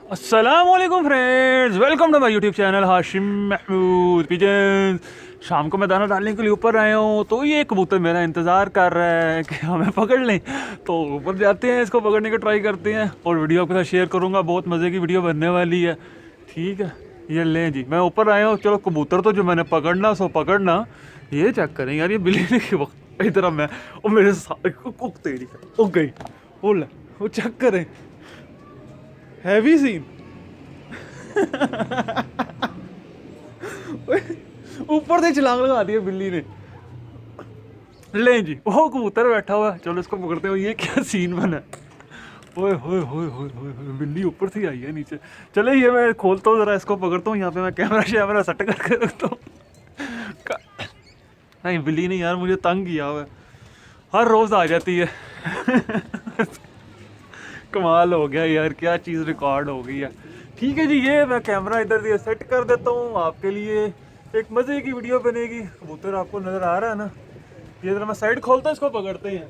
अस्सलामुअलैकुम friends, welcome to my YouTube channel Hashim Mahmood pigeon. शाम को मैं दाना डालने के लिए ऊपर आया हूँ, तो ये कबूतर मेरा इंतज़ार कर रहा है कि हमें पकड़ लें। तो ऊपर जाते हैं, इसको पकड़ने की ट्राई करते हैं और वीडियो आपके साथ शेयर करूँगा। बहुत मज़े की वीडियो बनने वाली है। ठीक है, ये लें जी, मैं ऊपर आया हूँ। चलो कबूतर तो जो मैंने पकड़ना सो पकड़ना। ये चेक करें यार, ये बिल्ली के वक्त इधर मैं और मेरे साथ तेरी उग गई। बोल वो चेक करें, हैवी सीन। ऊपर से छलांग लगा दी है बिल्ली ने। ले जी, वो कबूतर बैठा हुआ है। चलो इसको पकड़ते हो। ये क्या सीन बना। ओए होए होए होए होए होए, बिल्ली ऊपर से आई है नीचे। चले ये मैं खोलता हूँ, जरा इसको पकड़ता हूँ। यहाँ पे मैं कैमरा शैमरा सेट करके रखता हूँ। नहीं बिल्ली ने यार मुझे तंग किया हुआ है, हर रोज आ जाती है। कमाल हो गया यार, क्या चीज़ रिकॉर्ड हो गई है। ठीक है जी, ये मैं कैमरा इधर ये सेट कर देता हूँ आपके लिए। एक मज़े की वीडियो बनेगी। कबूतर आपको नज़र आ रहा है ना, ये जरा मैं साइड खोलता हूँ, इसको पकड़ते हैं।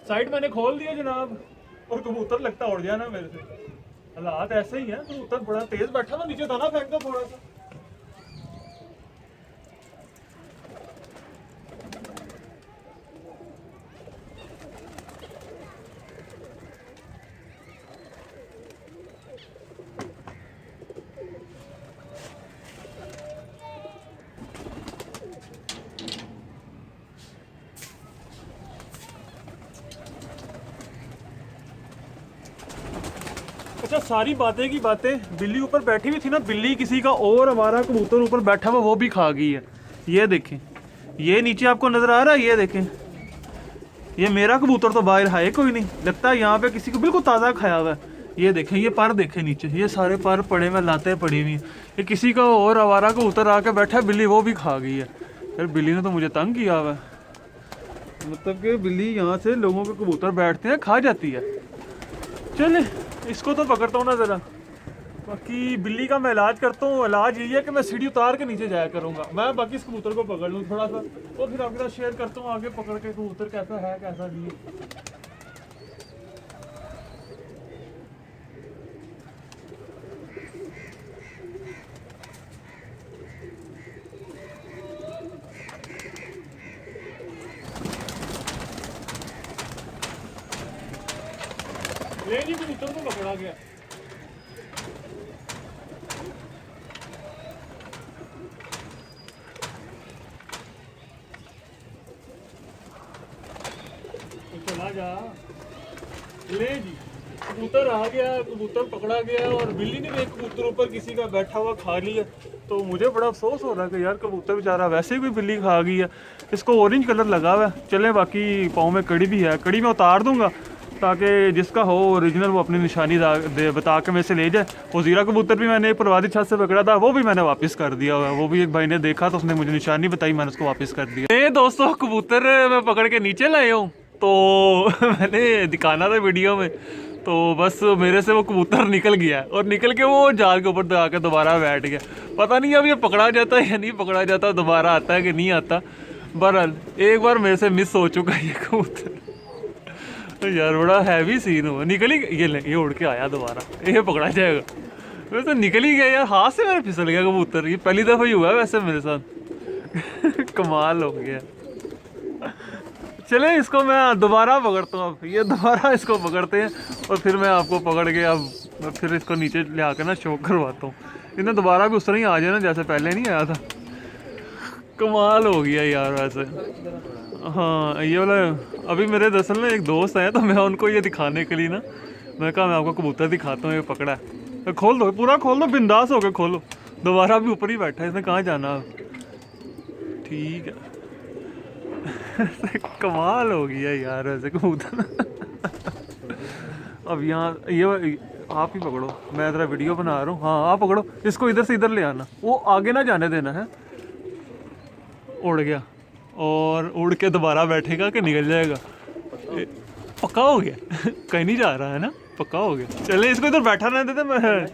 साइड मैंने खोल दिया जनाब, और कबूतर लगता उड़ जाना मेरे से। हालात ऐसे ही हैं, कबूतर बड़ा तेज बैठा ना नीचे, दाना फेंक दो थोड़ा सा। अच्छा, सारी बातें की बातें, बिल्ली ऊपर बैठी हुई थी ना, बिल्ली किसी का और हमारा कबूतर ऊपर बैठा हुआ वो भी खा गई है। ये देखें, ये नीचे आपको नजर आ रहा है, ये देखें। ये मेरा कबूतर तो बाहर है कोई नहीं, लगता है यहाँ पे किसी को बिल्कुल ताज़ा खाया हुआ है। ये देखें, ये पर देखें नीचे, ये सारे पर पड़े हुए लाते पड़ी हुई हैं। ये किसी का और आवारा कबूतर आके बैठा है, बिल्ली वो भी खा गई है। यार बिल्ली ने तो मुझे तंग किया हुआ है। मतलब कि बिल्ली यहाँ से लोगों के कबूतर बैठते हैं, खा जाती है। चले इसको तो पकड़ता हूँ ना ज़रा। बाकी बिल्ली का मैं इलाज करता हूँ। इलाज यही है कि मैं सीढ़ी उतार के नीचे जाया करूँगा। मैं बाकी इस कबूतर को पकड़ लूँ थोड़ा सा, और फिर आपके साथ शेयर करता हूँ आगे पकड़ के कबूतर कैसा है कैसा नहीं है। ले जी, कबूतर को पकड़ा गया। तो चला जा। ले जी, कबूतर आ गया, कबूतर पकड़ा गया। और बिल्ली ने भी एक कबूतर ऊपर किसी का बैठा हुआ खा लिया। तो मुझे बड़ा अफसोस हो रहा है कि यार कबूतर बेचारा वैसे ही कोई बिल्ली खा गई है। इसको ऑरेंज कलर लगा हुआ है। चले, बाकी पाँव में कड़ी भी है, कड़ी मैं उतार दूंगा ताकि जिसका हो ओरिजिनल वो अपनी निशानी बता के मेरे से ले जाए। वो ज़ीरा कबूतर भी मैंने परवादी छत से पकड़ा था, वो भी मैंने वापस कर दिया हुआ है। वो भी एक भाई ने देखा तो उसने मुझे निशानी बताई, मैंने उसको वापस कर दिया। ये दोस्तों, कबूतर मैं पकड़ के नीचे लाया हूँ, तो मैंने दिखाना था वीडियो में। तो बस मेरे से वो कबूतर निकल गया और निकल के वो जाल के ऊपर दबा के दोबारा बैठ गया। पता नहीं अब ये पकड़ा जाता है या नहीं पकड़ा जाता, दोबारा आता है कि नहीं आता। बहरहाल एक बार मेरे से मिस हो चुका है ये कबूतर। तो यार बड़ा हैवी सीन हुआ, निकल ही ये उड़ के आया दोबारा, ये पकड़ा जाएगा। वैसे तो निकल ही गया यार, हाथ से मेरे फिसल गया कबूतर। ये पहली दफ़ा ही हुआ है वैसे मेरे साथ। कमाल हो गया। चले इसको मैं दोबारा पकड़ता हूँ। अब ये दोबारा इसको पकड़ते हैं और फिर मैं आपको पकड़ के अब मैं फिर इसको नीचे ले आकर ना शो करवाता हूँ। इन्हें दोबारा भी उस तरह ही आ जाए ना जैसे पहले नहीं आया था। कमाल हो गया यार वैसे। हाँ, ये वाला अभी मेरे दरअसल ना एक दोस्त है, तो मैं उनको ये दिखाने के लिए ना, मैं कहा मैं आपको कबूतर दिखाता हूँ, ये पकड़ा है। तो खोल दो, पूरा खोल दो, बिंदास हो के खोलो। दोबारा भी ऊपर ही बैठा है, इसने कहाँ जाना अब। ठीक है। कमाल हो गया यार वैसे कबूतर। अब यहाँ ये आप ही पकड़ो, मैं ज़रा वीडियो बना रहा हूँ। हाँ आप पकड़ो इसको, इधर से इधर ले आना, वो आगे ना जाने देना है। उड़ गया और उड़ के दोबारा बैठेगा कि निकल जाएगा। पक्का हो गया कहीं नहीं जा रहा है ना, पक्का हो गया। चले इसको इधर बैठा रहने देते, मैं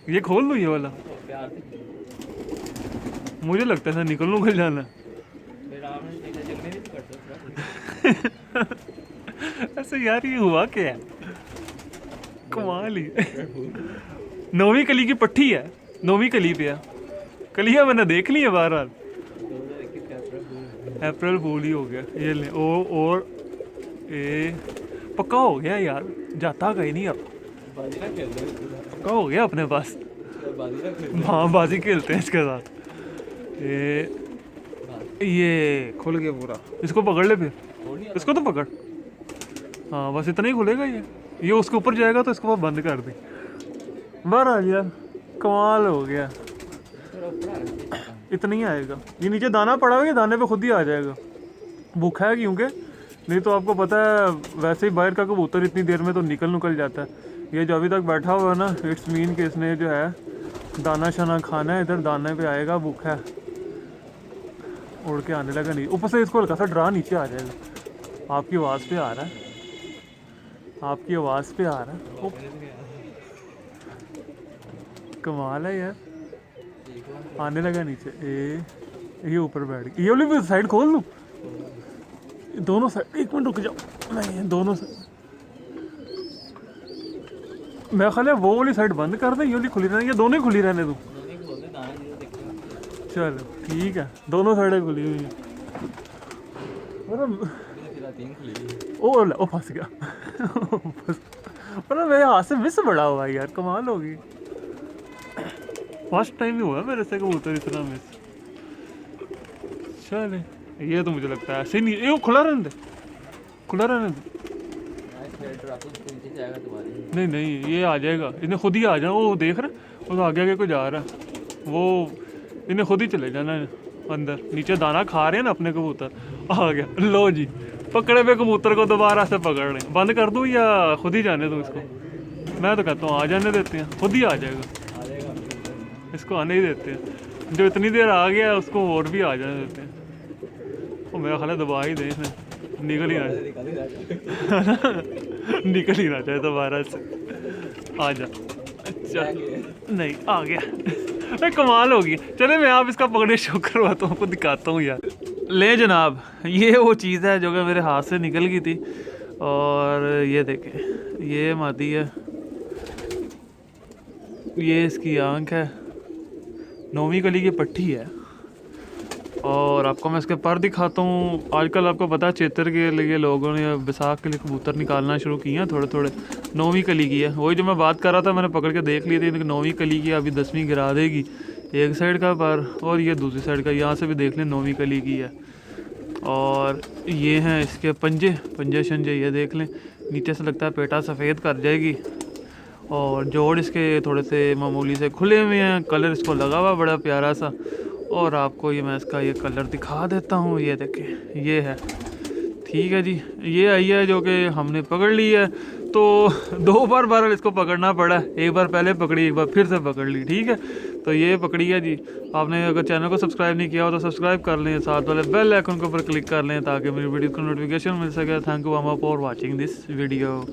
ये खोल लूँ ये वाला। मुझे लगता है निकल लूँ कल जाना ऐसे यार ये हुआ क्या है, कमाल ही। 9वीं कली की पट्टी है, 9वीं कली पे है। कलियां मैंने देख ली है बहरहाल। अप्रैल फूल ही हो गया ये ले। ओ और ए पक्का हो गया यार, जाता कहीं नहीं अब, पक्का हो गया अपने पास। हाँ बाजी खेलते हैं इसके साथ। ये खुल गया पूरा, इसको पकड़ ले फिर, इसको तो पकड़। हाँ बस इतना ही खुलेगा ये उसके ऊपर जाएगा तो इसको बंद कर दे। बहरहाल यार कमाल हो गया। इतना ही आएगा, ये नीचे दाना पड़ा हुआ है, दाने पे खुद ही आ जाएगा। भूखा है क्योंकि, नहीं तो आपको पता है वैसे ही बाहर का कबूतर इतनी देर में तो निकल जाता है। ये जो अभी तक बैठा हुआ है ना, इट्स मीन कि इसने जो है दाना शाना खाना है, इधर दाने पे आएगा, भूखा है, उड़ के आने लगा। नहीं ऊपर से इसको हल्का सा डरा नीचे आ जाएगा। आपकी आवाज़ पे आ रहा है, आपकी आवाज़ पे आ रहा है। कमाल है यार, आने लगा नीचे। ये ऊपर बैठ गया। ये वाली भी साइड खोल लूँ, दोनों साइड। एक मिनट रुक जाओ, नहीं दोनों साइड मैं ख्याल है वो वाली साइड बंद कर दे, ये वाली खुली रहने, ये दोनों ही खुली रहने दूँ। चलो ठीक है, दोनों साइडें खुली हुई हैं। ओ फंस गया मतलब मेरे हाथ से मिस बड़ा हुआ यार, कमाल होगी। फर्स्ट टाइम ही हुआ मेरे से कबूतर इतना मिस। चले ये तो मुझे लगता है ऐसे नहीं, ये खुला रहने दे, खुला रहने दे। नहीं ये आ जाएगा, इन्हें खुद ही आ जाना। वो देख रहा वो तो आगे आगे को जा रहा है, वो इन्हें खुद ही चले जाना है अंदर। नीचे दाना खा रहे हैं ना अपने कबूतर। आ गया, लो जी पकड़े हुए कबूतर को दोबारा से पकड़ रहे हैं। बंद कर दूँ या खुद ही जाने दूँ इसको? मैं तो कहता हूँ आ जाने देते हैं, खुद ही आ जाएगा, इसको आने ही देते हैं। जो इतनी देर आ गया उसको और भी आ जाने देते हैं। वो मेरा ख्याल है दबा ही दे, निकल ही ना निकल ही ना चाहे दोबारा से। आ जा, अच्छा नहीं आ गया अरे कमाल होगी। चले मैं आप इसका पकड़े शो करवाता हूँ, आपको दिखाता हूँ यार। ले जनाब, ये वो चीज़ है जो कि मेरे हाथ से निकल गई थी। और ये देखें, ये मादी है, ये इसकी आंख है, 9वीं कली की पट्टी है। और आपको मैं इसके पर दिखाता हूँ। आजकल आपको पता है चेतर के लिए लोगों ने बैसाख के लिए कबूतर निकालना शुरू किए हैं थोड़े थोड़े। 9वीं कली की है, वही जो मैं बात कर रहा था, मैंने पकड़ के देख ली थी। 9वीं कली की अभी 10वीं गिरा देगी एक साइड का पर, और ये दूसरी साइड का, यहाँ से भी देख लें 9वीं कली की है। और ये हैं इसके पंजे शंजे, ये देख लें। नीचे से लगता है पेटा सफ़ेद कर जाएगी। और जोड़ इसके थोड़े से मामूली से खुले हुए हैं, कलर इसको लगा हुआ बड़ा प्यारा सा। और आपको ये मैं इसका ये कलर दिखा देता हूँ, ये देखें ये है, ठीक है जी। ये आई है जो कि हमने पकड़ ली है, तो 2 बार इसको पकड़ना पड़ा। एक बार पहले पकड़ी, एक बार फिर से पकड़ ली, ठीक है। तो ये पकड़ी है जी। आपने अगर चैनल को सब्सक्राइब नहीं किया हो तो सब्सक्राइब कर लें, साथ वाले बेल आइकन के ऊपर क्लिक कर लें ताकि मेरी वीडियो को नोटिफिकेशन मिल सके। Thank you for watching this video.